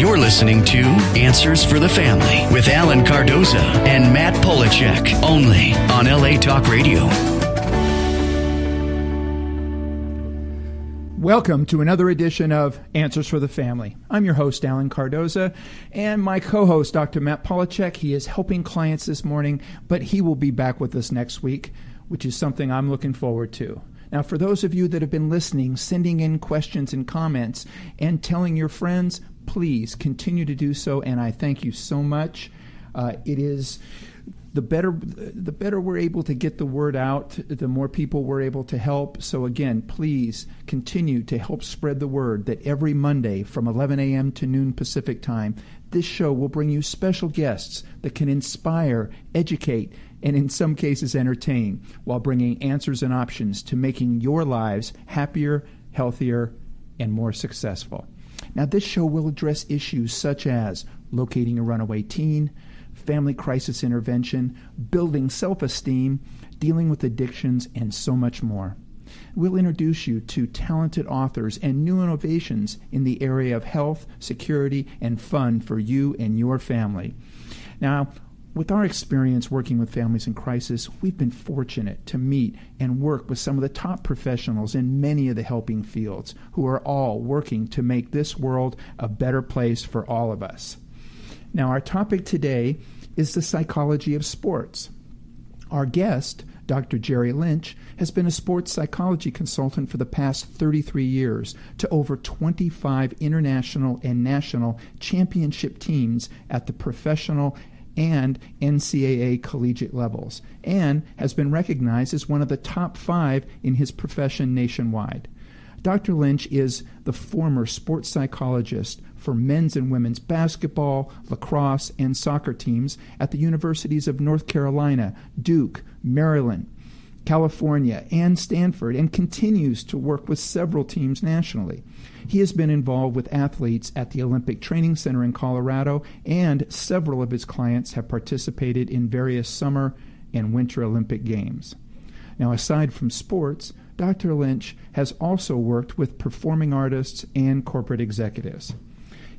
You're listening to Answers for the Family with Alan Cardoza and Matt Polachek, only on LA Talk Radio. Welcome to another edition of Answers for the Family. I'm your host, Alan Cardoza, and my co-host, Dr. Matt Polachek. He is helping clients this morning, but he will be back with us next week, which is something I'm looking forward to. Now, for those of you that have been listening, sending in questions and comments, and telling your friends, please continue to do so, and I thank you so much. It is the better we're able to get the word out, the more people we're able to help. So again, please continue to help spread the word that every Monday from 11 a.m. to noon Pacific time, this show will bring you special guests that can inspire, educate, and in some cases entertain, while bringing answers and options to making your lives happier, healthier, and more successful. Now, this show will address issues such as locating a runaway teen, family crisis intervention, building self-esteem, dealing with addictions, and so much more. We'll introduce you to talented authors and new innovations in the area of health, security, and fun for you and your family. Now, with our experience working with families in crisis, we've been fortunate to meet and work with some of the top professionals in many of the helping fields who are all working to make this world a better place for all of us. Now, our topic today is the psychology of sports. Our guest, Dr. Jerry Lynch, has been a sports psychology consultant for the past 33 years to over 25 international and national championship teams at the professional and NCAA collegiate levels, and has been recognized as one of the top 5 in his profession nationwide. Dr. Lynch is the former sports psychologist for men's and women's basketball, lacrosse, and soccer teams at the universities of North Carolina, Duke, Maryland, California, and Stanford, and continues to work with several teams nationally. He has been involved with athletes at the Olympic Training Center in Colorado, and several of his clients have participated in various summer and winter Olympic Games. Now, aside from sports, Dr. Lynch has also worked with performing artists and corporate executives.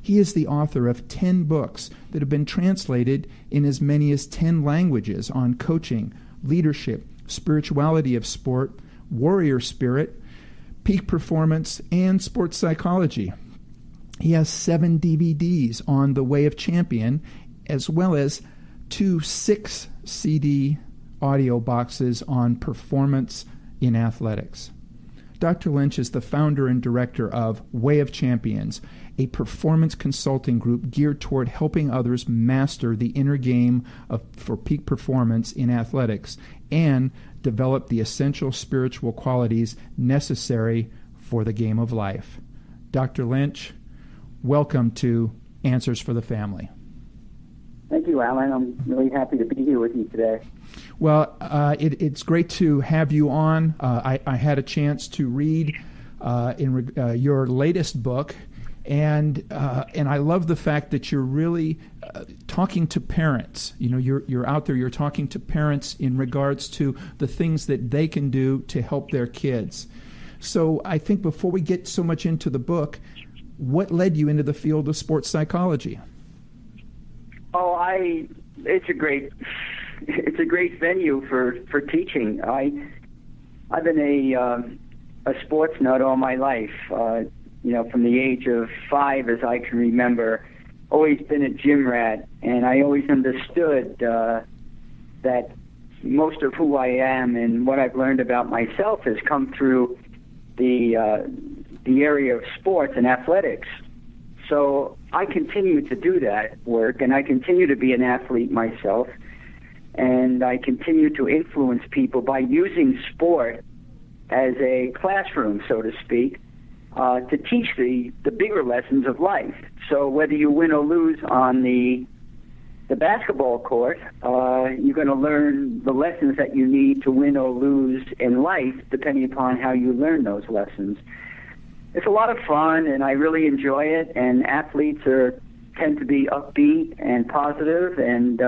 He is the author of 10 books that have been translated in as many as 10 languages on coaching, leadership, spirituality of sport, warrior spirit, peak performance, and sports psychology. He has 7 DVDs on The Way of Champion, as well as 2 6-CD audio boxes on performance in athletics. Dr. Lynch is the founder and director of Way of Champions, a performance consulting group geared toward helping others master the inner game for peak performance in athletics and develop the essential spiritual qualities necessary for the game of life. Dr. Lynch, welcome to Answers for the Family. Thank you, Alan. I'm really happy to be here with you today. Well, it's great to have you on. I had a chance to read your latest book, and I love the fact that you're really talking to parents. You know, you're out there. You're talking to parents in regards to the things that they can do to help their kids. So I think before we get so much into the book, what led you into the field of sports psychology? Oh, it's a great venue for teaching. I've been a sports nut all my life. From the age of 5, as I can remember, always been a gym rat, and I always understood that most of who I am and what I've learned about myself has come through the area of sports and athletics. So I continue to do that work, and I continue to be an athlete myself, and I continue to influence people by using sport as a classroom, so to speak, to teach the bigger lessons of life. So whether you win or lose on the basketball court, you're going to learn the lessons that you need to win or lose in life, depending upon how you learn those lessons. It's a lot of fun, and I really enjoy it, and athletes tend to be upbeat and positive, and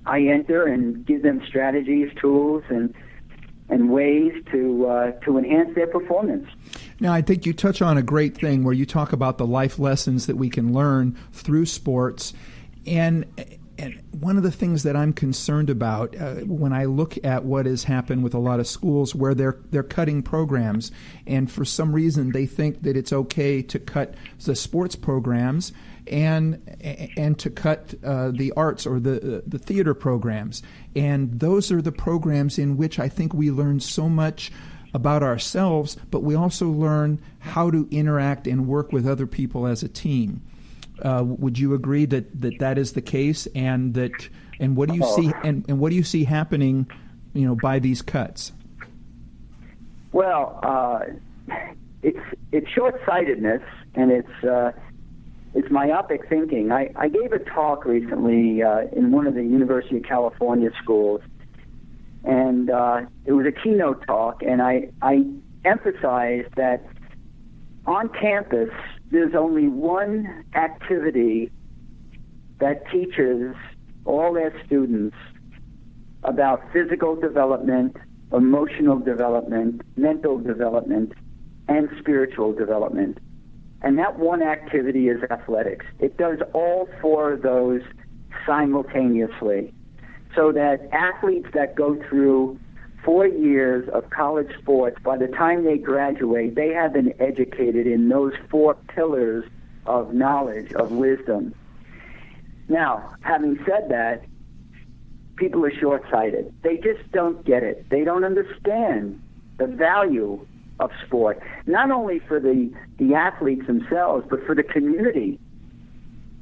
I enter and give them strategies, tools, and and ways to enhance their performance. Now, I think you touch on a great thing where you talk about the life lessons that we can learn through sports. And one of the things that I'm concerned about when I look at what has happened with a lot of schools where they're cutting programs, and for some reason they think that it's okay to cut the sports programs and to cut the arts or the theater programs. And those are the programs in which I think we learn so much about ourselves, but we also learn how to interact and work with other people as a team. Would you agree that is the case, and what do you see and what do you see happening, by these cuts? Well, it's short-sightedness, and it's myopic thinking. I gave a talk recently in one of the University of California schools, and it was a keynote talk, and I emphasized that on campus there's only one activity that teaches all their students about physical development, emotional development, mental development, and spiritual development. And that one activity is athletics. It does all four of those simultaneously, so that athletes that go through 4 years of college sports, by the time they graduate, they have been educated in those 4 pillars of knowledge, of wisdom. Now, having said that, people are short-sighted. They just don't get it. They don't understand the value of sport, not only for the athletes themselves, but for the community.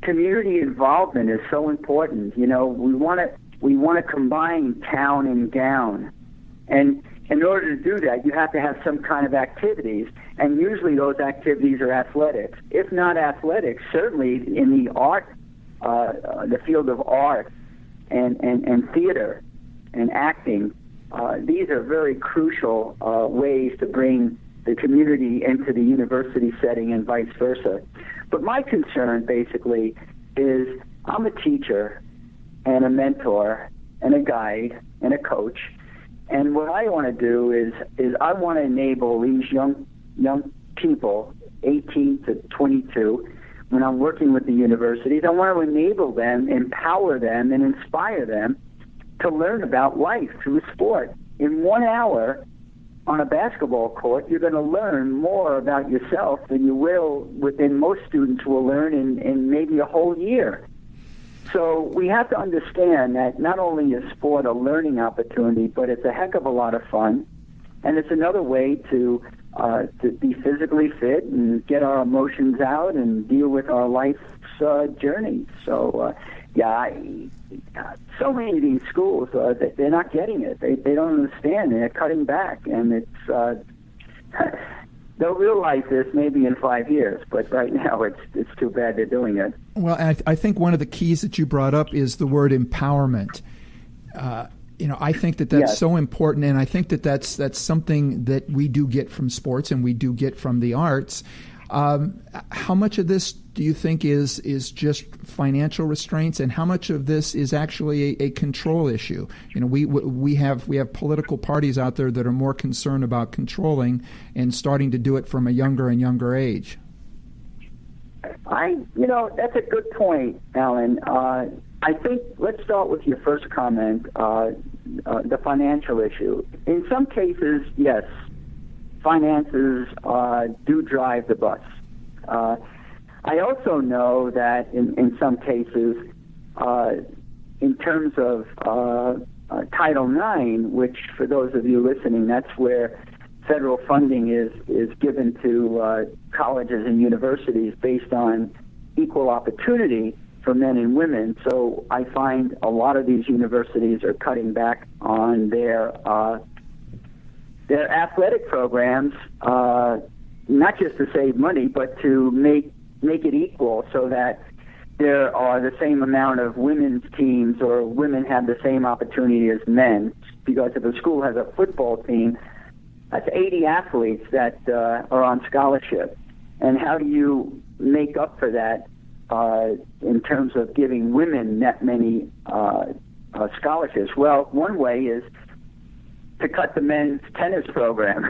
Community involvement is so important. We want to combine town and gown. And in order to do that, you have to have some kind of activities, and usually those activities are athletics. If not athletics, certainly in the art, the field of art and theater and acting, these are very crucial ways to bring the community into the university setting and vice versa. But my concern basically is I'm a teacher and a mentor and a guide and a coach. And what I want to do is I want to enable these young people, 18 to 22, when I'm working with the universities, I want to enable them, empower them, and inspire them to learn about life through sport. In 1 hour on a basketball court, you're going to learn more about yourself than you will within most students will learn in maybe a whole year. So we have to understand that not only is sport a learning opportunity, but it's a heck of a lot of fun, and it's another way to be physically fit and get our emotions out and deal with our life's journey. So, so many of these schools, they're not getting it. They don't understand. They're cutting back, and it's they'll realize this maybe in 5 years, but right now it's too bad they're doing it. Well, I think one of the keys that you brought up is the word empowerment. I think that's yes. so important, and I think that's something that we do get from sports and we do get from the arts. How much of this do you think is just financial restraints, and how much of this is actually a control issue? We have political parties out there that are more concerned about controlling and starting to do it from a younger and younger age. That's a good point, Alan. I think let's start with your first comment, the financial issue. In some cases, yes, finances do drive the bus. I also know that in some cases, in terms of Title IX, which for those of you listening, that's where federal funding is given to colleges and universities based on equal opportunity for men and women. So I find a lot of these universities are cutting back on their athletic programs, not just to save money, but to make it equal so that there are the same amount of women's teams or women have the same opportunity as men. Because if a school has a football team, that's 80 athletes that are on scholarship. And how do you make up for that in terms of giving women that many scholarships? Well, one way is to cut the men's tennis program,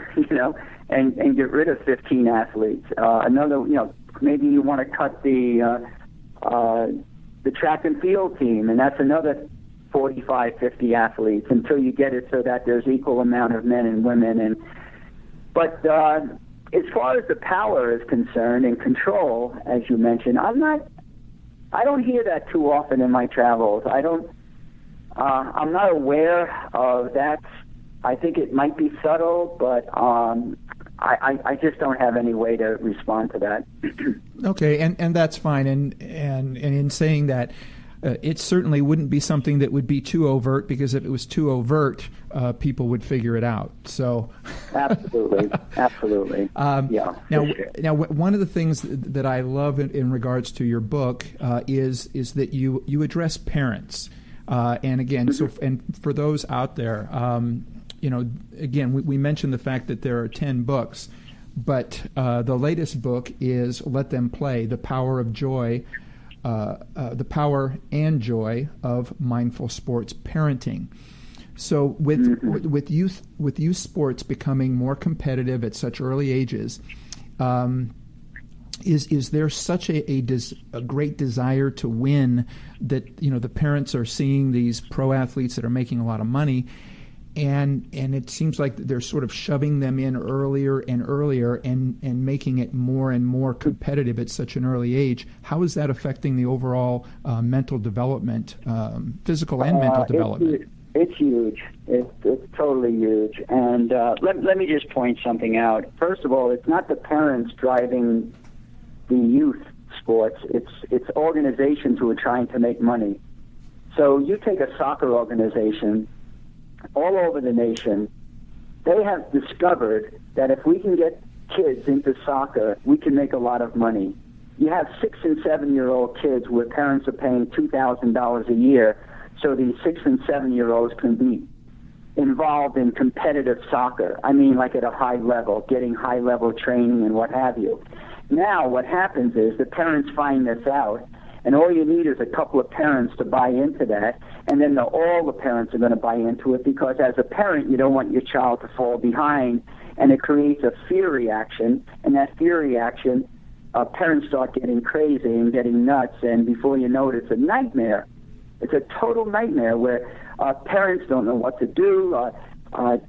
and get rid of 15 athletes. Another, maybe you want to cut the track and field team, and that's another 45, 50 athletes until you get it so that there's equal amount of men and women. But as far as the power is concerned and control, as you mentioned, I don't hear that too often in my travels. I'm not aware of that. I think it might be subtle, but I just don't have any way to respond to that. Okay, and that's fine. And in saying that, it certainly wouldn't be something that would be too overt, because if it was too overt, people would figure it out. So, absolutely. Yeah. Now, one of the things that I love in regards to your book is that you address parents, and again, and for those out there, again, we mentioned the fact that there are 10 books, but the latest book is "Let Them Play: The Power of Joy." The power and joy of mindful sports parenting. So, with youth sports becoming more competitive at such early ages, is there such a great desire to win that the parents are seeing these pro athletes that are making a lot of money, and it seems like they're sort of shoving them in earlier and earlier and making it more and more competitive at such an early age? How is that affecting the overall mental development, physical and mental development? It's huge. It's totally huge. And let me just point something out. First of all, it's not the parents driving the youth sports. It's organizations who are trying to make money. So you take a soccer organization all over the nation. They have discovered that if we can get kids into soccer, we can make a lot of money. You have 6 and 7-year-old kids where parents are paying $2,000 a year, so these 6 and 7-year-olds can be involved in competitive soccer. I mean, like at a high level, getting high-level training and what have you. Now what happens is the parents find this out, and all you need is a couple of parents to buy into that, and then all the parents are going to buy into it, because as a parent, you don't want your child to fall behind, and it creates a fear reaction, and that fear reaction, parents start getting crazy and getting nuts, and before you know it, it's a nightmare. It's a total nightmare where parents don't know what to do.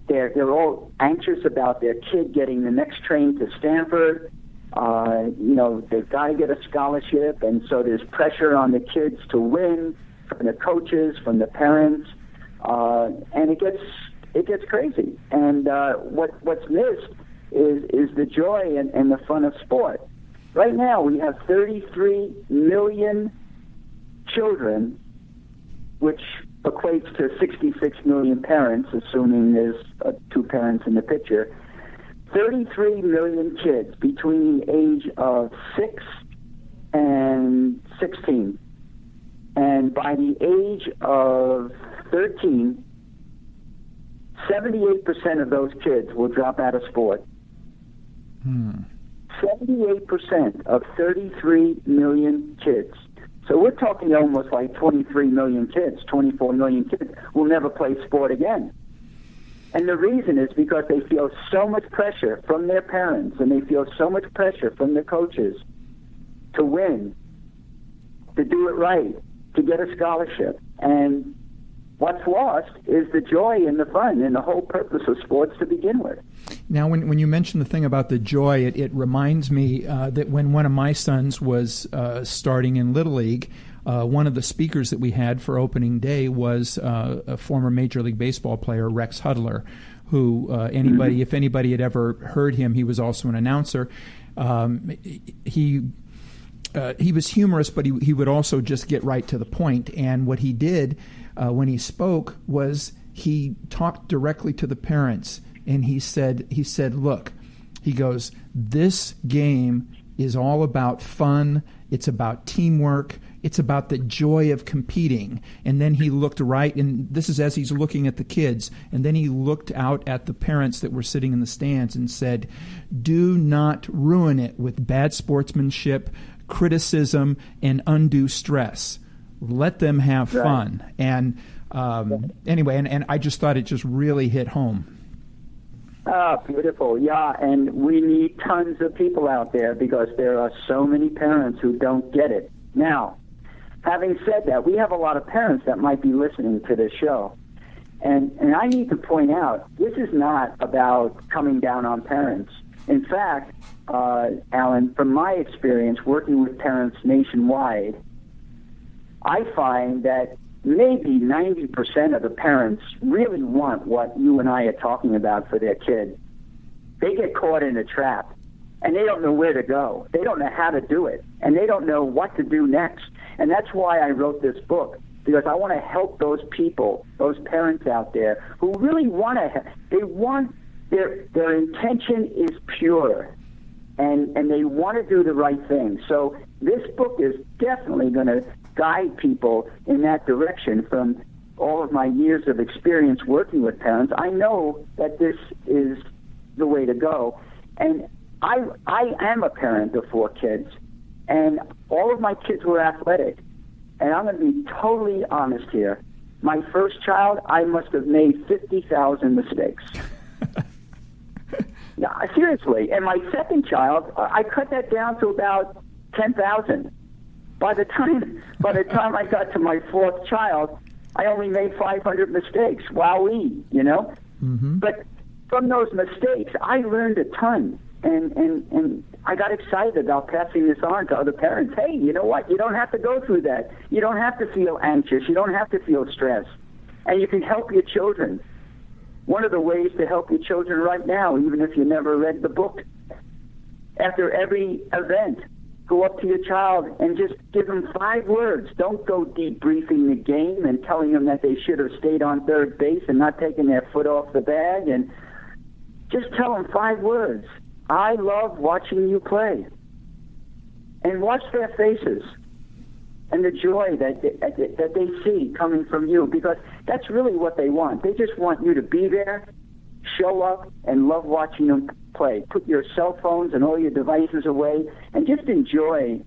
They're all anxious about their kid getting the next train to Stanford. They've got to get a scholarship, and so there's pressure on the kids to win from the coaches, from the parents, and it gets crazy. And what's missed is the joy and the fun of sport. Right now, we have 33 million children, which equates to 66 million parents, assuming there's 2 parents in the picture. 33 million kids between the age of 6 and 16. And by the age of 13, 78% of those kids will drop out of sport. 78% of 33 million kids. So we're talking almost like 23 million kids, 24 million kids will never play sport again. And the reason is because they feel so much pressure from their parents, and they feel so much pressure from their coaches to win, to do it right, to get a scholarship. And what's lost is the joy and the fun and the whole purpose of sports to begin with. Now, when you mention the thing about the joy, it reminds me that when one of my sons was starting in Little League, one of the speakers that we had for opening day was a former Major League Baseball player, Rex Hudler, who if anybody had ever heard him, he was also an announcer. He was humorous, but he would also just get right to the point. And what he did when he spoke was he talked directly to the parents, and he said, look, he goes, this game is all about fun. It's about teamwork. It's about the joy of competing. And then he looked right, and this is as he's looking at the kids, and then he looked out at the parents that were sitting in the stands and said, do not ruin it with bad sportsmanship, criticism, and undue stress. Let them have fun. And Anyway, and I just thought it just really hit home. Ah, beautiful. Yeah, and we need tons of people out there because there are so many parents who don't get it. Now, having said that, we have a lot of parents that might be listening to this show. And I need to point out, this is not about coming down on parents. In fact, Alan, from my experience working with parents nationwide, I find that maybe 90% of the parents really want what you and I are talking about for their kid. They get caught in a trap, and they don't know where to go. They don't know how to do it, and they don't know what to do next. And that's why I wrote this book, because I want to help those people, those parents out there who really want to, they want, their intention is pure, and they want to do the right thing. So this book is definitely going to guide people in that direction. From all of my years of experience working with parents, I know that this is the way to go. And I am a parent of 4 kids, and all of my kids were athletic. And I'm going to be totally honest here. My first child, I must have made 50,000 mistakes. Yeah, seriously. And my second child, I cut that down to about 10,000. By the time I got to my 4th child, I only made 500 mistakes. Wowee, you know? Mm-hmm. But from those mistakes, I learned a ton. And I got excited about passing this on to other parents. Hey, you know what? You don't have to go through that. You don't have to feel anxious. You don't have to feel stressed. And you can help your children. One of the ways to help your children right now, even if you never read the book, after every event, go up to your child and just give them 5 words. Don't go debriefing the game and telling them that they should have stayed on third base and not taken their foot off the bag. And just tell them 5 words. I love watching you play. And watch their faces and the joy that they see coming from you, because that's really what they want. They just want you to be there, show up, and love watching them play. Put your cell phones and all your devices away and just enjoy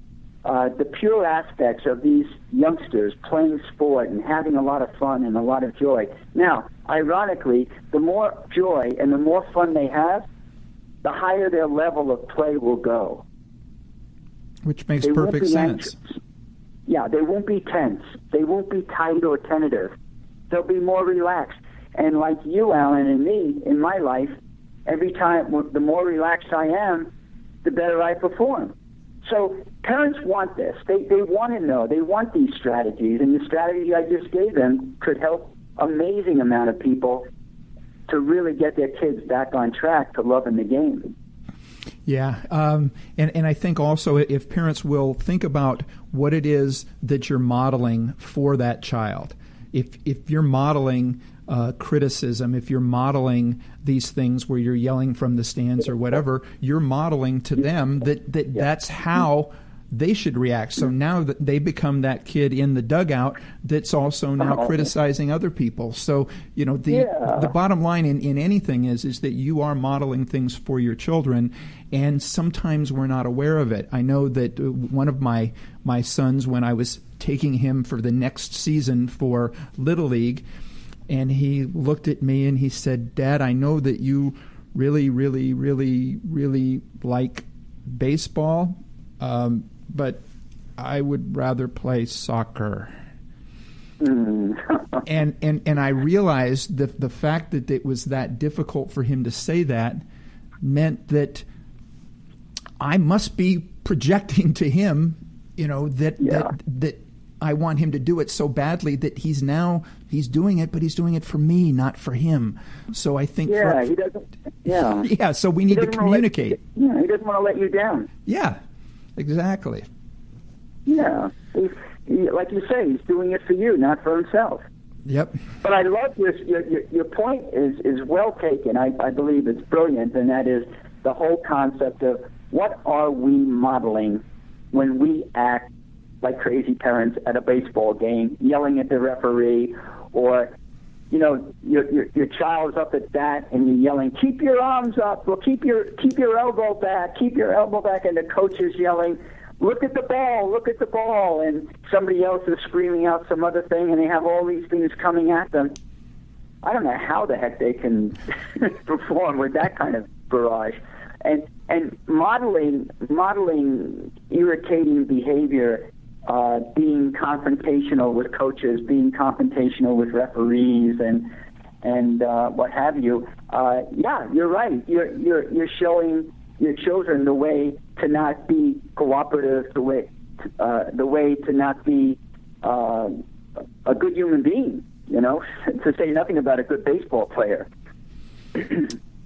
the pure aspects of these youngsters playing sport and having a lot of fun and a lot of joy. Now, ironically, the more joy and the more fun they have, the higher their level of play will go. Which makes perfect sense. Anxious. Yeah, they won't be tense. They won't be tight or tentative. They'll be more relaxed. And like you, Alan, and me, in my life, every time, the more relaxed I am, the better I perform. So parents want this. They want to know. They want these strategies. And the strategy I just gave them could help amazing amount of people to really get their kids back on track to loving the game. Yeah, and I think also if parents will think about what it is that you're modeling for that child, if you're modeling criticism, if you're modeling these things where you're yelling from the stands or whatever, you're modeling to them that's how they should react. So now that they become that kid in the dugout that's also now criticizing other people. So, you know, the bottom line in anything is that you are modeling things for your children, and sometimes we're not aware of it. I know that one of my sons, when I was taking him for the next season for Little League, and he looked at me and he said, "Dad, I know that you really, really, really, really like baseball, but I would rather play soccer." And I realized that the fact that it was that difficult for him to say that meant that I must be projecting to him, you know, that I want him to do it so badly that he's doing it, but he's doing it for me, not for him. So I think he doesn't. Yeah. Yeah. So we need to communicate. He doesn't want to let you down. Yeah. Exactly. Yeah. Like you say, he's doing it for you, not for himself. Yep. But I love this. Your point is well taken. I believe it's brilliant, and that is the whole concept of what are we modeling when we act like crazy parents at a baseball game, yelling at the referee, or, you know, your child's up at bat and you're yelling, "Keep your arms up," or keep your elbow back, and the coach is yelling, look at the ball, and somebody else is screaming out some other thing, and they have all these things coming at them. I don't know how the heck they can perform with that kind of barrage. And modeling irritating behavior, being confrontational with coaches, being confrontational with referees, and what have you. Yeah, you're right. You're showing your children the way to not be cooperative, the way to not be a good human being. To say nothing about a good baseball player.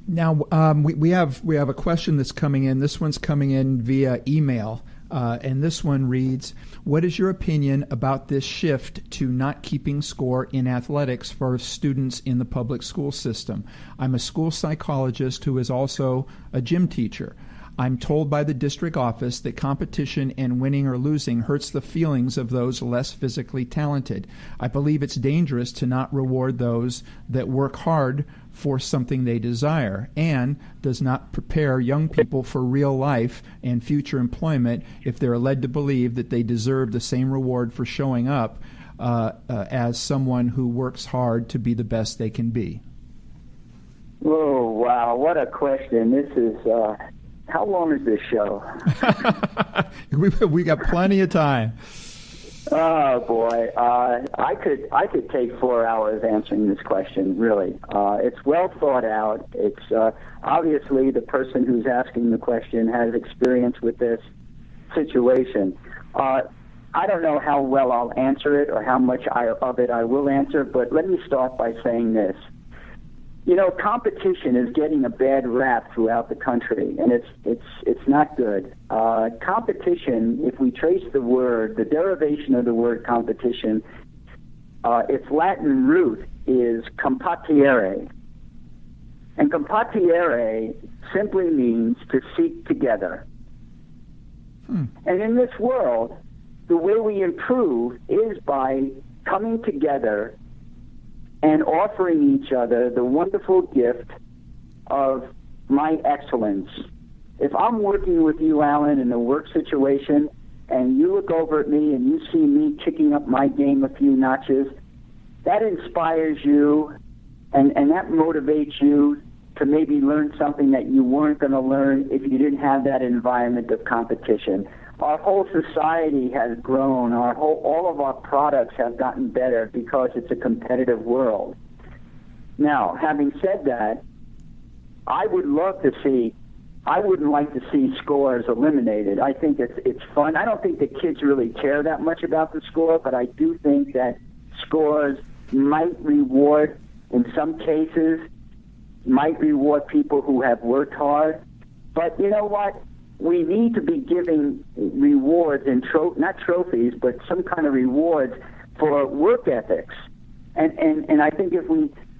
Now, we have a question that's coming in. This one's coming in via email, and this one reads, what is your opinion about this shift to not keeping score in athletics for students in the public school system? I'm a school psychologist who is also a gym teacher. I'm told by the district office that competition and winning or losing hurts the feelings of those less physically talented. I believe it's dangerous to not reward those that work hard for something they desire, and does not prepare young people for real life and future employment if they're led to believe that they deserve the same reward for showing up as someone who works hard to be the best they can be. Oh, wow, what a question. This is... How long is this show? We got plenty of time. Oh boy, I could take 4 hours answering this question. Really, it's well thought out. It's obviously the person who's asking the question has experience with this situation. I don't know how well I'll answer it or how much of it I will answer, but let me start by saying this. Competition is getting a bad rap throughout the country, and it's not good. Competition, if we trace the derivation of the word competition, its Latin root is compatire. And compatire simply means to seek together. And in this world, the way we improve is by coming together and offering each other the wonderful gift of my excellence. If I'm working with you, Alan, in a work situation, and you look over at me and you see me kicking up my game a few notches, that inspires you, and that motivates you to maybe learn something that you weren't going to learn if you didn't have that environment of competition. Our whole society has grown. All of our products have gotten better because it's a competitive world. Now, having said that, I wouldn't like to see scores eliminated. I think it's fun. I don't think the kids really care that much about the score, but I do think that scores might reward, in some cases, people who have worked hard. But you know what? We need to be giving rewards and not trophies, but some kind of rewards for work ethics. And I think if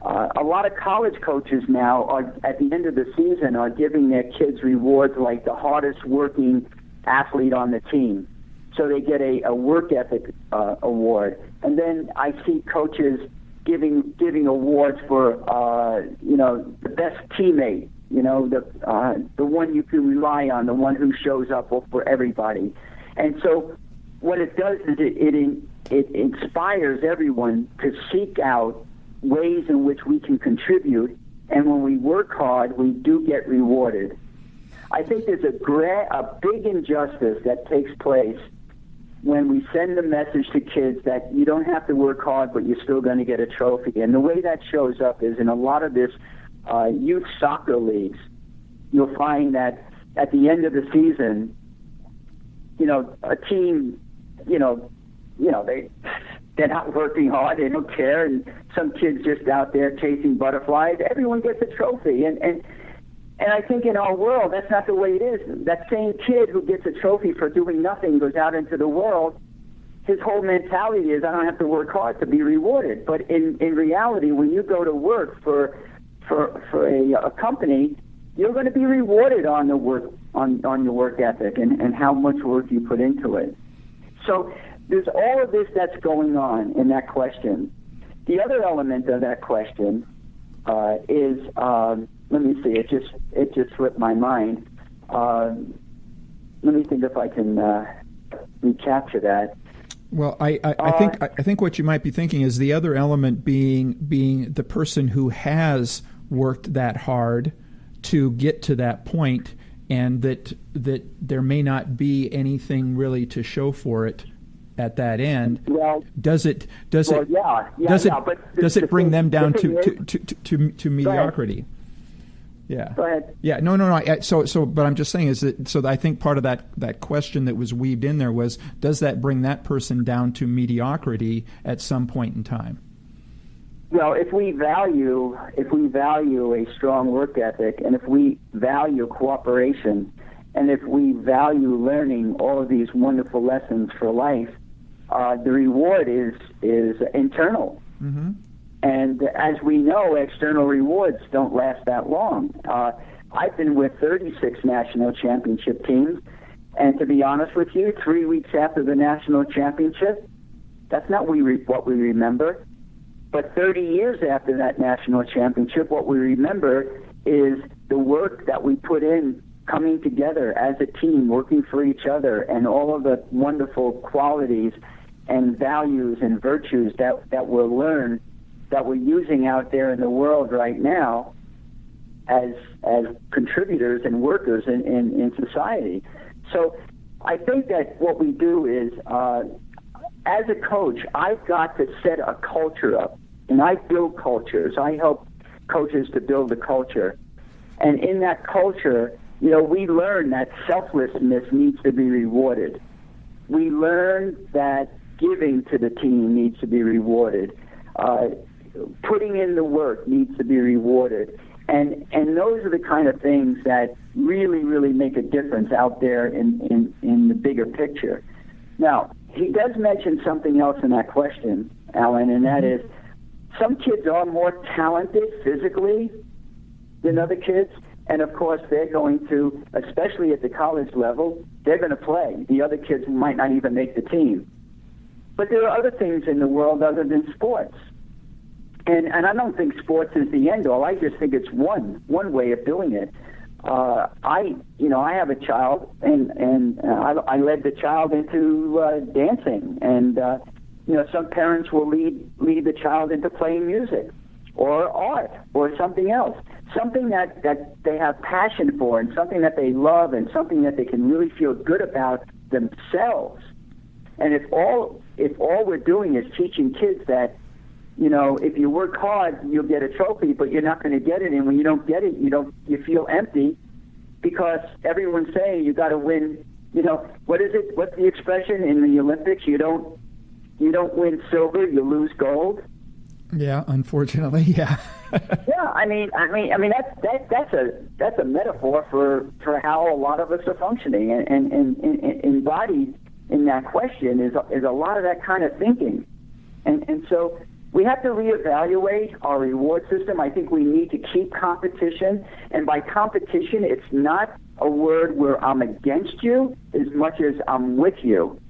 a lot of college coaches now are at the end of the season are giving their kids rewards like the hardest working athlete on the team, so they get a work ethic award. And then I see coaches giving awards for the best teammate. The one you can rely on, the one who shows up for everybody. And so what it does is it inspires everyone to seek out ways in which we can contribute, and when we work hard, we do get rewarded. I think there's a big injustice that takes place when we send a message to kids that you don't have to work hard, but you're still going to get a trophy. And the way that shows up is in a lot of this youth soccer leagues. You'll find that at the end of the season, a team, they're not working hard, they don't care, and some kid's just out there chasing butterflies. Everyone gets a trophy, and I think in our world that's not the way it is. That same kid who gets a trophy for doing nothing goes out into the world. His whole mentality is, I don't have to work hard to be rewarded. But in reality, when you go to work for a company, you're going to be rewarded on the work on your work ethic and how much work you put into it. So there's all of this that's going on in that question. The other element of that question is let me see. It just slipped my mind. Let me think if I can recapture that. Well, I think what you might be thinking is the other element being the person who has worked that hard to get to that point, and that there may not be anything really to show for it at that end. Well, does it bring them down to mediocrity? Yeah. Go ahead. Yeah. No. But I'm just saying is that. So I think part of that question that was weaved in there was, does that bring that person down to mediocrity at some point in time? Well, if we value a strong work ethic, and if we value cooperation, and if we value learning all of these wonderful lessons for life, the reward is internal. Mm-hmm. And as we know, external rewards don't last that long. I've been with 36 national championship teams, and to be honest with you, 3 weeks after the national championship, that's not what we remember. But 30 years after that national championship, what we remember is the work that we put in, coming together as a team, working for each other, and all of the wonderful qualities and values and virtues that we'll learn, that we're using out there in the world right now as contributors and workers in society. So I think that what we do is, as a coach, I've got to set a culture up, and I build cultures. I help coaches to build a culture. And in that culture, we learn that selflessness needs to be rewarded. We learn that giving to the team needs to be rewarded. Putting in the work needs to be rewarded. And those are the kind of things that really, really make a difference out there in the bigger picture. Now, he does mention something else in that question, Alan, and that is some kids are more talented physically than other kids. And, of course, they're going to, especially at the college level, they're going to play. The other kids might not even make the team. But there are other things in the world other than sports. And I don't think sports is the end all. I just think it's one way of doing it. I have a child, and I led the child into dancing. And, some parents will lead the child into playing music or art or something else, something that they have passion for, and something that they love, and something that they can really feel good about themselves. And if all we're doing is teaching kids that, if you work hard, you'll get a trophy, but you're not going to get it. And when you don't get it, you feel empty, because everyone's saying you got to win. What is it? What's the expression in the Olympics? You don't win silver, you lose gold. Yeah, unfortunately, yeah. Yeah, I mean that's a metaphor for how a lot of us are functioning, and embodied in that question is a lot of that kind of thinking, and so we have to reevaluate our reward system. I think we need to keep competition, and by competition, it's not a word where I'm against you as much as I'm with you,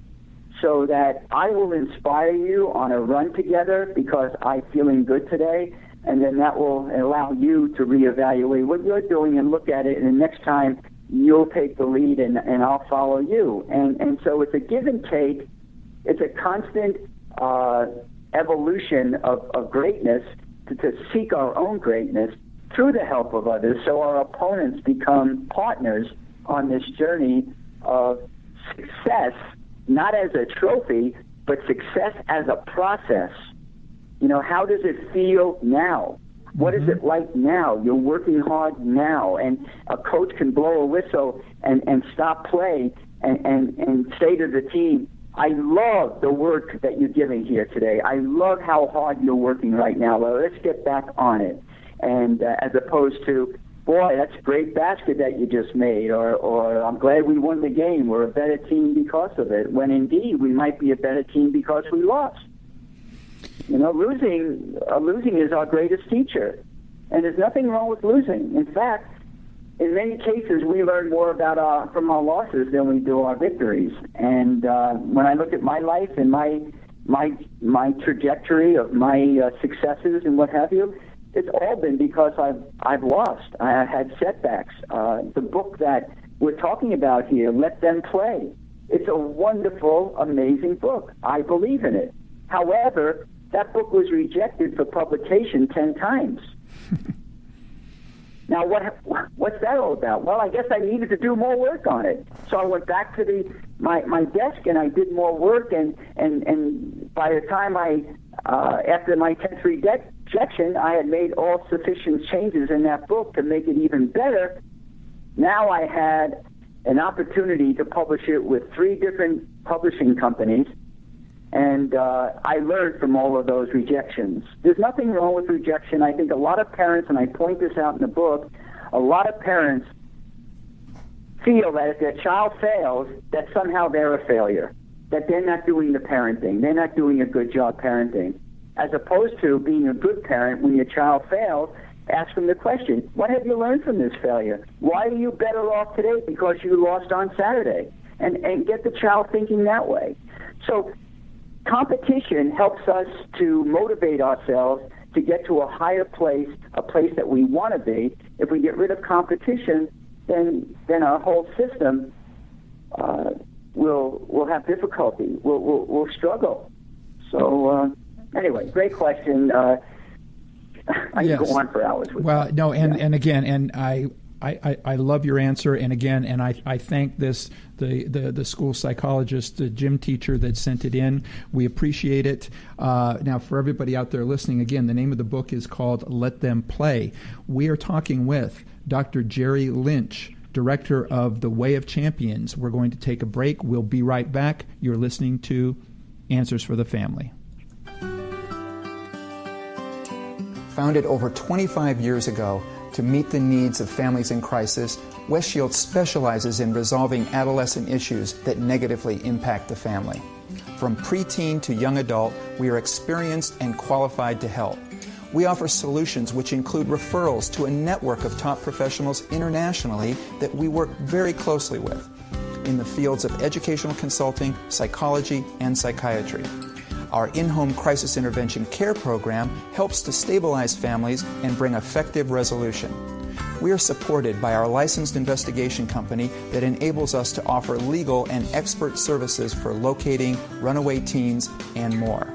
so that I will inspire you on a run together because I'm feeling good today, and then that will allow you to reevaluate what you're doing and look at it, and the next time you'll take the lead and I'll follow you. And so it's a give and take. It's a constant evolution of greatness to seek our own greatness through the help of others, so our opponents become partners on this journey of success, not as a trophy, but success as a process. How does it feel now? What is it like now? You're working hard now, and a coach can blow a whistle and stop play and say to the team, I love the work that you're giving here today. I love how hard you're working right now. Well, let's get back on it. And as opposed to, boy, that's a great basket that you just made, or I'm glad we won the game. We're a better team because of it, when indeed we might be a better team because we lost. Losing is our greatest teacher, and there's nothing wrong with losing. In fact, in many cases, we learn more from our losses than we do our victories. And when I look at my life and my trajectory of my successes and what have you, it's all been because I've lost. I had setbacks. The book that we're talking about here, Let Them Play, It's a wonderful, amazing book. I believe in it. However, that book was rejected for publication 10 times. Now, what's that all about? Well, I guess I needed to do more work on it. So I went back to my desk and I did more work. And by the time after my 10th rejection, I had made all sufficient changes in that book to make it even better. Now I had an opportunity to publish it with 3 different publishing companies. And I learned from all of those rejections. There's nothing wrong with rejection. I think a lot of parents, and I point this out in the book, a lot of parents feel that if their child fails, that somehow they're a failure, that they're not doing the parenting, they're not doing a good job parenting, as opposed to being a good parent when your child fails. Ask them the question, what have you learned from this failure? Why are you better off today because you lost on Saturday? And get the child thinking that way. So competition helps us to motivate ourselves to get to a higher place, a place that we want to be. If we get rid of competition, then our whole system will have difficulty. We'll struggle. So anyway, great question. I can go on for hours with that. No, and again, and I love your answer, and again, and I thank the school psychologist, the gym teacher that sent it in. We appreciate it. Now, for everybody out there listening, again, the name of the book is called Let Them Play. We are talking with Dr. Jerry Lynch, director of The Way of Champions. We're going to take a break. We'll be right back. You're listening to Answers for the Family. Founded over 25 years ago to meet the needs of families in crisis, West Shield specializes in resolving adolescent issues that negatively impact the family. From preteen to young adult, we are experienced and qualified to help. We offer solutions which include referrals to a network of top professionals internationally that we work very closely with in the fields of educational consulting, psychology, and psychiatry. Our in-home crisis intervention care program helps to stabilize families and bring effective resolution. We are supported by our licensed investigation company that enables us to offer legal and expert services for locating runaway teens and more.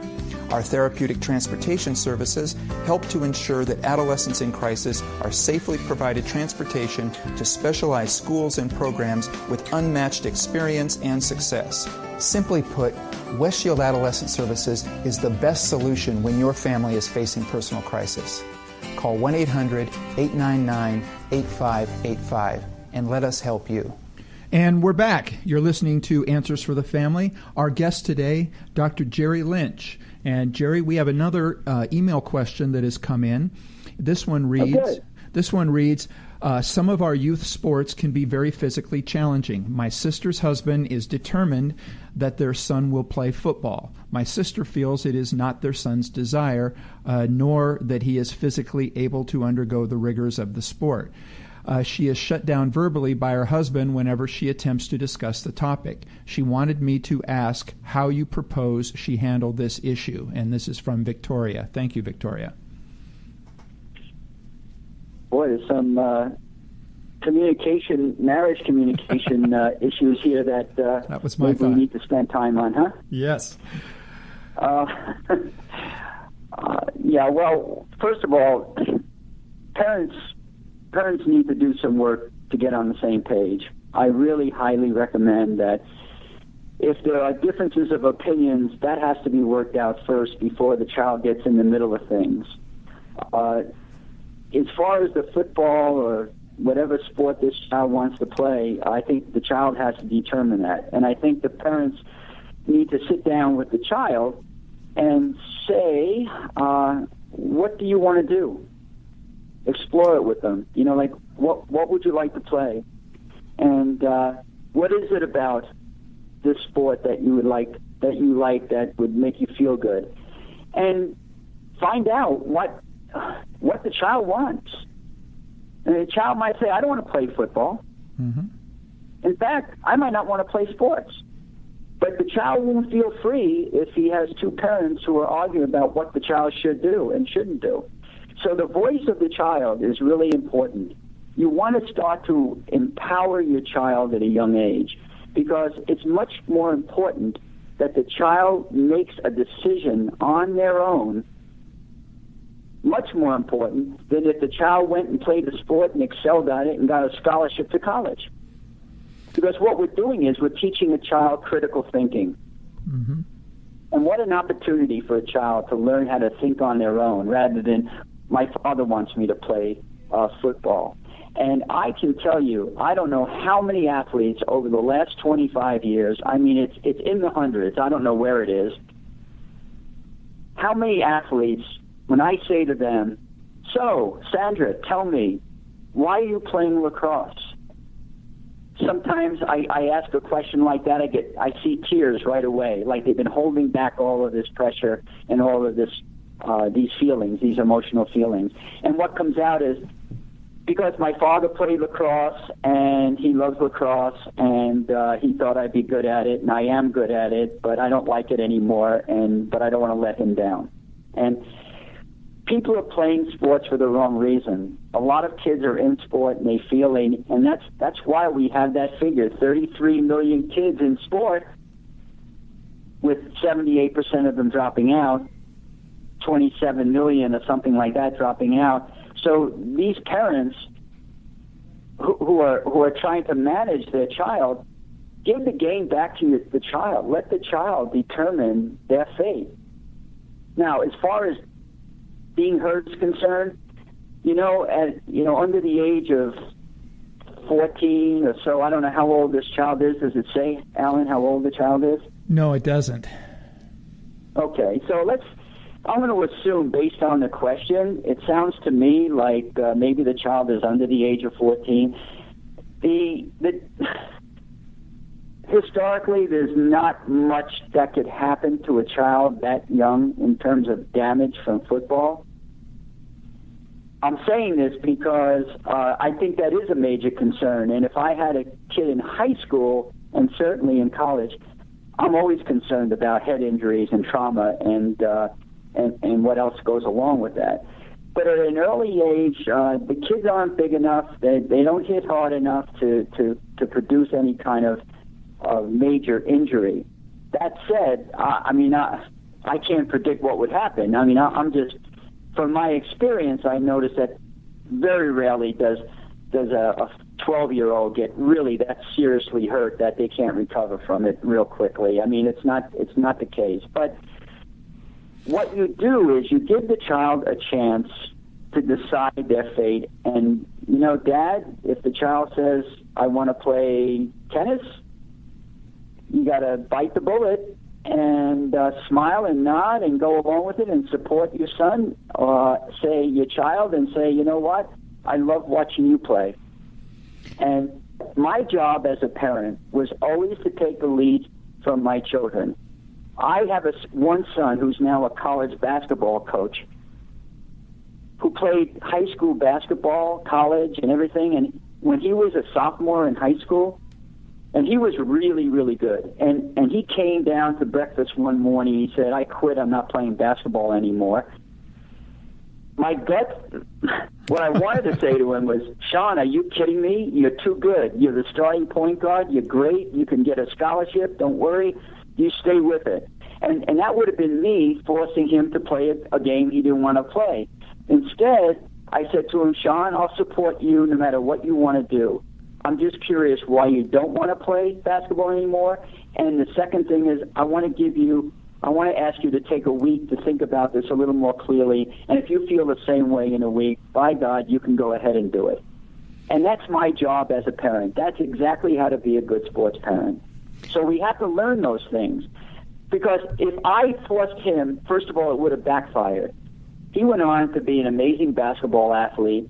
Our therapeutic transportation services help to ensure that adolescents in crisis are safely provided transportation to specialized schools and programs with unmatched experience and success. Simply put, West Shield Adolescent Services is the best solution when your family is facing personal crisis. Call 1-800-899-8585 and let us help you. And we're back. You're listening to Answers for the Family. Our guest today, Dr. Jerry Lynch. And Jerry, we have another email question that has come in. This one reads, some of our youth sports can be very physically challenging. My sister's husband is determined that their son will play football. My sister feels it is not their son's desire, nor that he is physically able to undergo the rigors of the sport. She is shut down verbally by her husband whenever she attempts to discuss the topic. She wanted me to ask how you propose she handle this issue. And this is from Victoria. Thank you, Victoria. Boy, there's some marriage communication issues here that was my we need to spend time on, huh? Yes. Yeah, well, first of all, parents need to do some work to get on the same page. I really highly recommend that if there are differences of opinions, that has to be worked out first before the child gets in the middle of things. As far as the football or whatever sport this child wants to play, I think the child has to determine that. And I think the parents need to sit down with the child and say, what do you want to do? Explore it with them. You know, like, what would you like to play? And what is it about this sport that you would make you feel good? And find out what the child wants. And the child might say, I don't want to play football. Mm-hmm. In fact, I might not want to play sports. But the child won't feel free if he has two parents who are arguing about what the child should do and shouldn't do. So the voice of the child is really important. You want to start to empower your child at a young age. because it's much more important that the child makes a decision on their own, much more important than if the child went and played a sport and excelled at it and got a scholarship to college. Because what we're doing is we're teaching a child critical thinking. Mm-hmm. And what an opportunity for a child to learn how to think on their own rather than my father wants me to play football. And I can tell you, I don't know how many athletes over the last 25 years, I mean, it's in the hundreds, I don't know where it is, how many athletes, when I say to them, so, Sandra, tell me, why are you playing lacrosse? Sometimes I ask a question like that, I see tears right away, like they've been holding back all of this pressure and all of this, these feelings, these emotional feelings. And what comes out is, because my father played lacrosse and he loves lacrosse and he thought I'd be good at it, and I am good at it, but I don't like it anymore, but I don't want to let him down. And people are playing sports for the wrong reason. A lot of kids are in sport and they feel and that's why we have that figure, 33 million kids in sport, with 78% of them dropping out, 27 million or something like that dropping out. So these parents who are trying to manage their child, give the game back to the child. Let the child determine their fate. Now, as far as being heard is concerned, under the age of 14 or so, I don't know how old this child is. Does it say, Alan, how old the child is? No, it doesn't. Okay, so I'm going to assume, based on the question, it sounds to me like maybe the child is under the age of 14. Historically, there's not much that could happen to a child that young in terms of damage from football. I'm saying this because I think that is a major concern. And if I had a kid in high school and certainly in college, I'm always concerned about head injuries and trauma and what else goes along with that. But at an early age, the kids aren't big enough. They don't hit hard enough to produce any kind of major injury. That said, I can't predict what would happen. I'm just, from my experience, I noticed that very rarely does a 12-year-old get really that seriously hurt that they can't recover from it real quickly. It's not the case. But what you do is you give the child a chance to decide their fate. And, Dad, if the child says, I want to play tennis, you got to bite the bullet and smile and nod and go along with it and support your son, say your child, and say, you know what, I love watching you play. And my job as a parent was always to take the lead from my children. I have one son who's now a college basketball coach who played high school basketball, college, and everything. And when he was a sophomore in high school, and he was really, really good. And he came down to breakfast one morning. He said, I quit. I'm not playing basketball anymore. My gut, what I wanted to say to him was, Sean, are you kidding me? You're too good. You're the starting point guard. You're great. You can get a scholarship. Don't worry. You stay with it. And that would have been me forcing him to play a game he didn't want to play. Instead, I said to him, Sean, I'll support you no matter what you want to do. I'm just curious why you don't want to play basketball anymore. And the second thing is I want to ask you to take a week to think about this a little more clearly. And if you feel the same way in a week, by God, you can go ahead and do it. And that's my job as a parent. That's exactly how to be a good sports parent. So we have to learn those things. Because if I forced him, first of all, it would have backfired. He went on to be an amazing basketball athlete.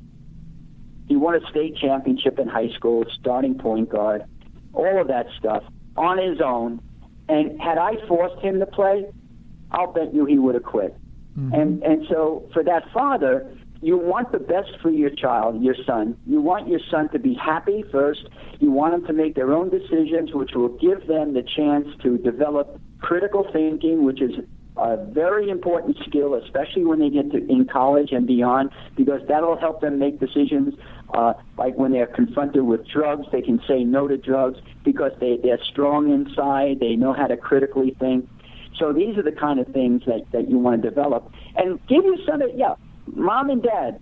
He won a state championship in high school, starting point guard, all of that stuff on his own. And had I forced him to play, I'll bet you he would have quit. Mm-hmm. And so for that father, you want the best for your child, your son. You want your son to be happy first. You want them to make their own decisions, which will give them the chance to develop critical thinking, which is a very important skill, especially when they get to in college and beyond, because that'll help them make decisions Like when they're confronted with drugs, they can say no to drugs because they're strong inside. They know how to critically think. So these are the kind of things that you want to develop. And give your son mom and dad,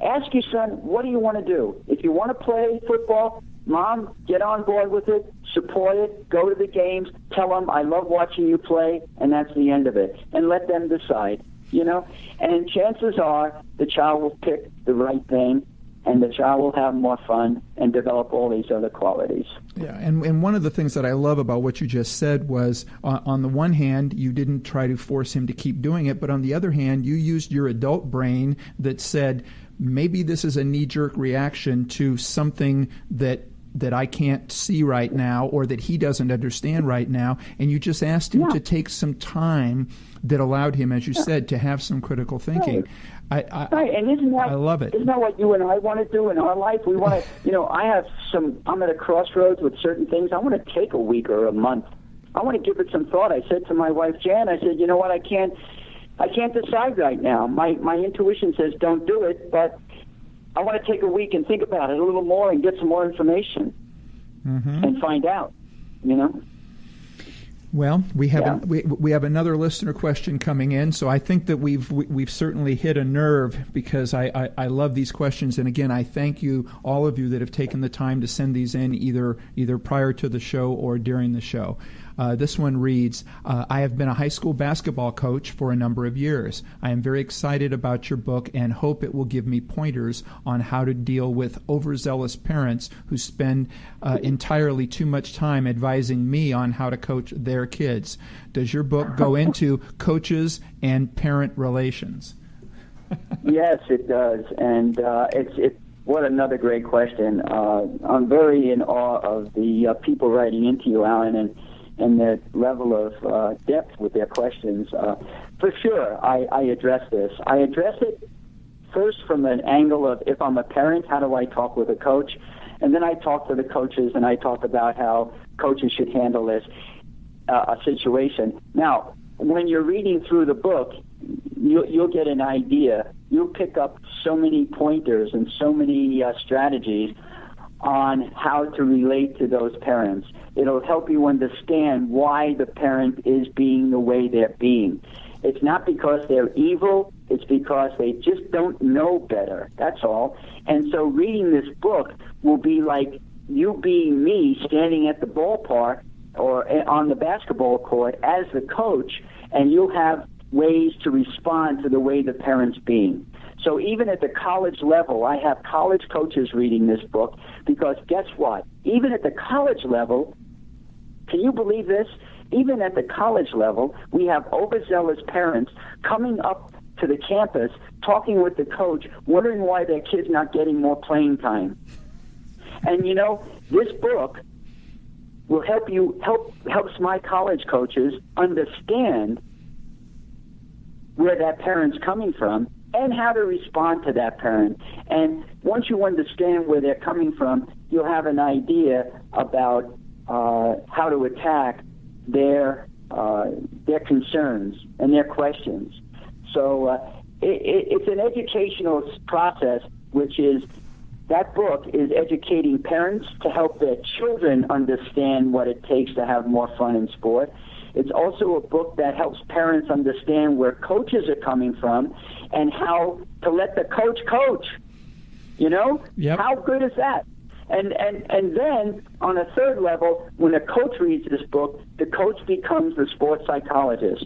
ask your son, what do you want to do? If you want to play football, Mom, get on board with it, support it, go to the games, tell them I love watching you play, and that's the end of it. And let them decide, And chances are the child will pick the right thing, and the child will have more fun and develop all these other qualities. Yeah, and one of the things that I love about what you just said was, on the one hand, you didn't try to force him to keep doing it, but on the other hand, you used your adult brain that said, maybe this is a knee-jerk reaction to something that I can't see right now or that he doesn't understand right now, and you just asked him to take some time that allowed him, as you said, to have some critical thinking. Right. And I love it. Isn't that what you and I want to do in our life? We want to, I'm at a crossroads with certain things. I want to take a week or a month. I want to give it some thought. I said to my wife, Jan, I said, you know what, I can't decide right now. My intuition says don't do it, but I want to take a week and think about it a little more and get some more information and find out, Well, we have we have another listener question coming in, so I think that we've certainly hit a nerve because I love these questions, and again I thank you, all of you that have taken the time to send these in either prior to the show or during the show. This one reads, I have been a high school basketball coach for a number of years. I am very excited about your book and hope it will give me pointers on how to deal with overzealous parents who spend entirely too much time advising me on how to coach their kids. Does your book go into coaches and parent relations? Yes, it does. And it's what another great question. I'm very in awe of the people writing into you, Alan, and the level of depth with their questions. For sure, I address this. I address it first from an angle of, if I'm a parent, how do I talk with a coach? And then I talk to the coaches, and I talk about how coaches should handle this situation. Now, when you're reading through the book, you'll get an idea. You'll pick up so many pointers and so many strategies on how to relate to those parents. It'll help you understand why the parent is being the way they're being. It's not because they're evil, it's because they just don't know better. That's all. And so reading this book will be like you being me standing at the ballpark or on the basketball court as the coach, and you'll have ways to respond to the way the parent's being. So even at the college level, I have college coaches reading this book because guess what? Even at the college level, can you believe this? Even at the college level, we have overzealous parents coming up to the campus, talking with the coach, wondering why their kid's not getting more playing time. And this book will helps my college coaches understand where that parent's coming from and how to respond to that parent. And once you understand where they're coming from, you'll have an idea about how to attack their concerns and their questions. So it's an educational process, which is that book is educating parents to help their children understand what it takes to have more fun in sport. It's also a book that helps parents understand where coaches are coming from and how to let the coach coach. Yep. How good is that? And then on a third level, when a coach reads this book, the coach becomes the sports psychologist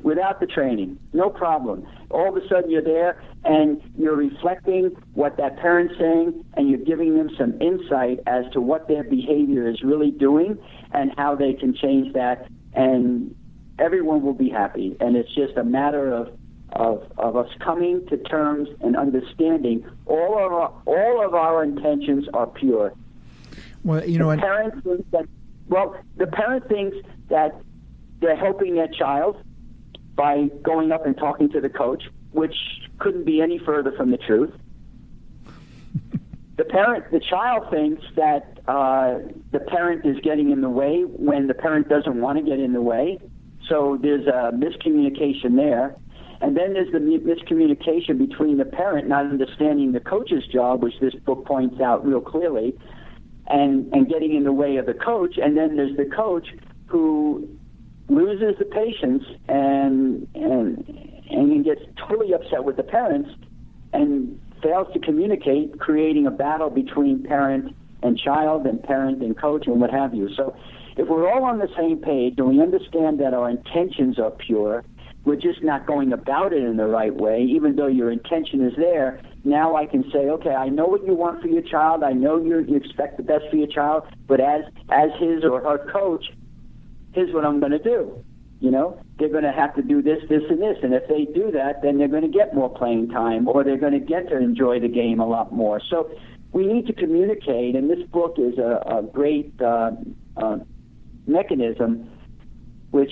without the training, no problem. All of a sudden you're there and you're reflecting what that parent's saying, and you're giving them some insight as to what their behavior is really doing and how they can change that, and everyone will be happy. And it's just a matter of us coming to terms and understanding all of our intentions are pure. Well, the parent thinks that they're helping their child by going up and talking to the coach, which couldn't be any further from the truth. The child thinks that the parent is getting in the way when the parent doesn't want to get in the way. So there's a miscommunication there. And then there's the miscommunication between the parent not understanding the coach's job, which this book points out real clearly, and getting in the way of the coach. And then there's the coach who loses the patience and gets totally upset with the parents and fails to communicate, creating a battle between parent and child and parent and coach and what have you. So if we're all on the same page and we understand that our intentions are pure, we're just not going about it in the right way, even though your intention is there. Now I can say, okay, I know what you want for your child. I know you expect the best for your child, but as his or her coach, here's what I'm going to do. You know, they're going to have to do this, this, and this. And if they do that, then they're going to get more playing time, or they're going to get to enjoy the game a lot more. So we need to communicate, and this book is a great mechanism, which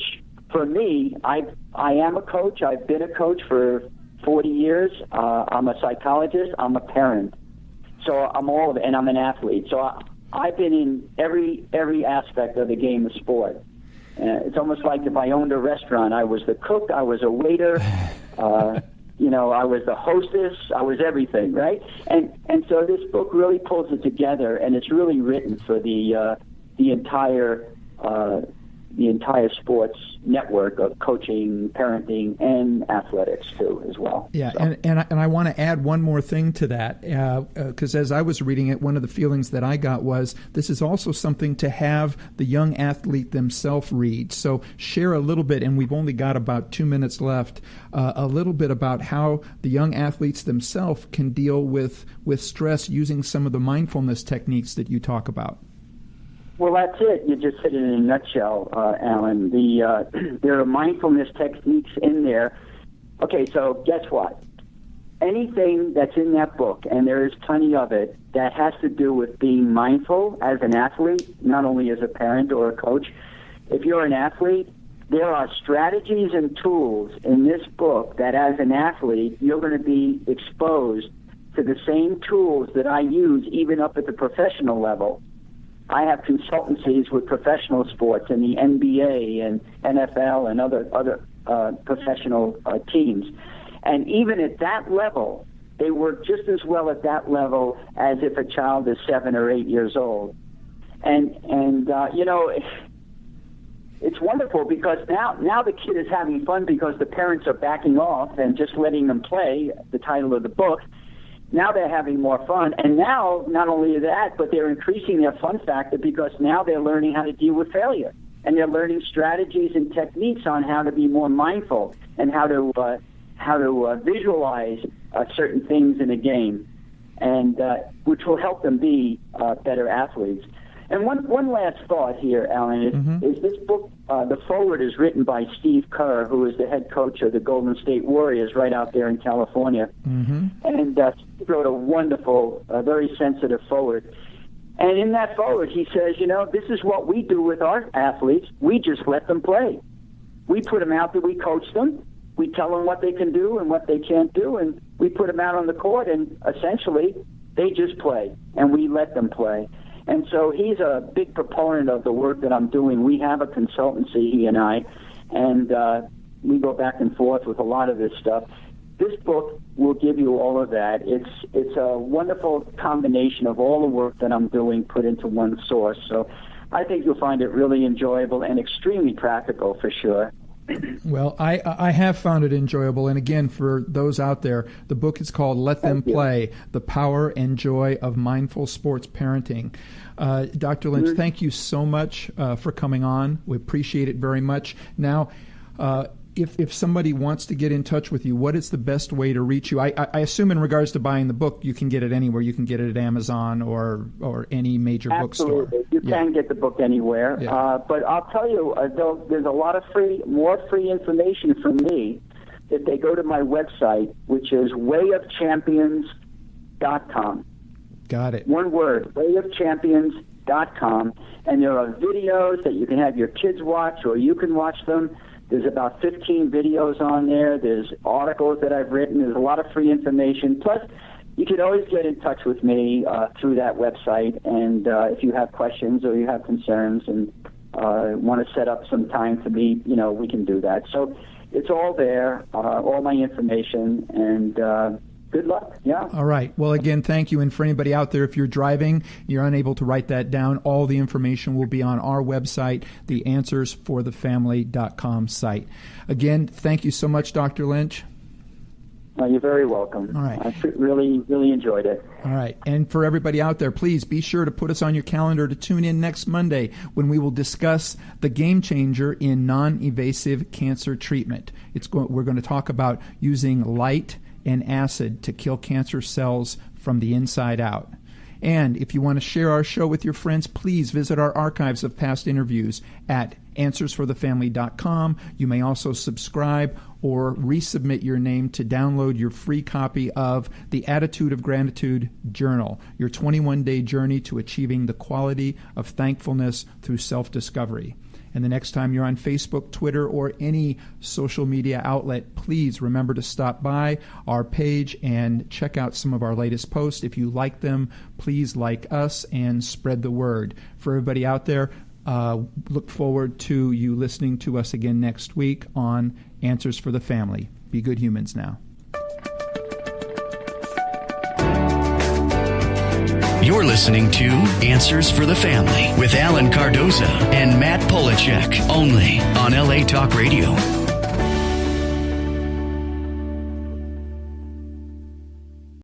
for me, I am a coach. I've been a coach for 40 years. I'm a psychologist. I'm a parent. So I'm all of it, and I'm an athlete. So I've been in every aspect of the game of sport. It's almost like if I owned a restaurant. I was the cook. I was a waiter. I was the hostess. I was everything, right? And so this book really pulls it together, and it's really written for the entire sports network of coaching, parenting, and athletics too, as well. Yeah, so. and I want to add one more thing to that, because as I was reading it, one of the feelings that I got was this is also something to have the young athlete themselves read. So share a little bit, and we've only got about 2 minutes left, a little bit about how the young athletes themselves can deal with stress using some of the mindfulness techniques that you talk about. Well, that's it. You just hit it in a nutshell, Alan. There are mindfulness techniques in there. Okay, so guess what? Anything that's in that book, and there is plenty of it, that has to do with being mindful as an athlete, not only as a parent or a coach. If you're an athlete, there are strategies and tools in this book that as an athlete, you're going to be exposed to the same tools that I use even up at the professional level. I have consultancies with professional sports in the NBA and NFL and other professional teams. And even at that level, they work just as well at that level as if a child is 7 or 8 years old. And it's wonderful because now the kid is having fun because the parents are backing off and just letting them play, the title of the book. Now they're having more fun, and now not only that, but they're increasing their fun factor because now they're learning how to deal with failure, and they're learning strategies and techniques on how to be more mindful and how to visualize certain things in a game, and which will help them be better athletes. And one last thought here, Alan, is this book, the foreword is written by Steve Kerr, who is the head coach of the Golden State Warriors right out there in California. And Steve wrote a wonderful, very sensitive foreword. And in that foreword, he says, this is what we do with our athletes. We just let them play. We put them out there, we coach them. We tell them what they can do and what they can't do, and we put them out on the court, and essentially they just play, and we let them play. And so he's a big proponent of the work that I'm doing. We have a consultancy, he and I, and we go back and forth with a lot of this stuff. This book will give you all of that. It's a wonderful combination of all the work that I'm doing put into one source. So I think you'll find it really enjoyable and extremely practical for sure. Well, I have found it enjoyable. And again, for those out there, the book is called Let Them Play, The Power and Joy of Mindful Sports Parenting. Dr. Lynch, thank you so much for coming on. We appreciate it very much. Now, if somebody wants to get in touch with you, what is the best way to reach you? I assume in regards to buying the book, you can get it anywhere. You can get it at Amazon or any major bookstore. Absolutely. You can get the book anywhere. Yeah. But I'll tell you, there's a lot of more free information from me if they go to my website, which is wayofchampions.com. Got it. One word, wayofchampions.com. And there are videos that you can have your kids watch or you can watch them. There's about 15 videos on there. There's articles that I've written. There's a lot of free information. Plus, you can always get in touch with me through that website. And if you have questions or you have concerns and want to set up some time to meet, we can do that. So it's all there, all my information, and good luck. Yeah. All right. Well, again, thank you. And for anybody out there, if you're driving, you're unable to write that down, all the information will be on our website, the answersforthefamily.com site. Again, thank you so much, Dr. Lynch. You're very welcome. All right. I really, really enjoyed it. All right. And for everybody out there, please be sure to put us on your calendar to tune in next Monday when we will discuss the game changer in non-invasive cancer treatment. We're going to talk about using light and acid to kill cancer cells from the inside out. And if you want to share our show with your friends, please visit our archives of past interviews at answersforthefamily.com. You may also subscribe or resubmit your name to download your free copy of the Attitude of Gratitude Journal, your 21-day journey to achieving the quality of thankfulness through self-discovery. And the next time you're on Facebook, Twitter, or any social media outlet, please remember to stop by our page and check out some of our latest posts. If you like them, please like us and spread the word. For everybody out there, look forward to you listening to us again next week on Answers for the Family. Be good humans now. You're listening to Answers for the Family with Alan Cardoza and Matt Polachek, only on LA Talk Radio.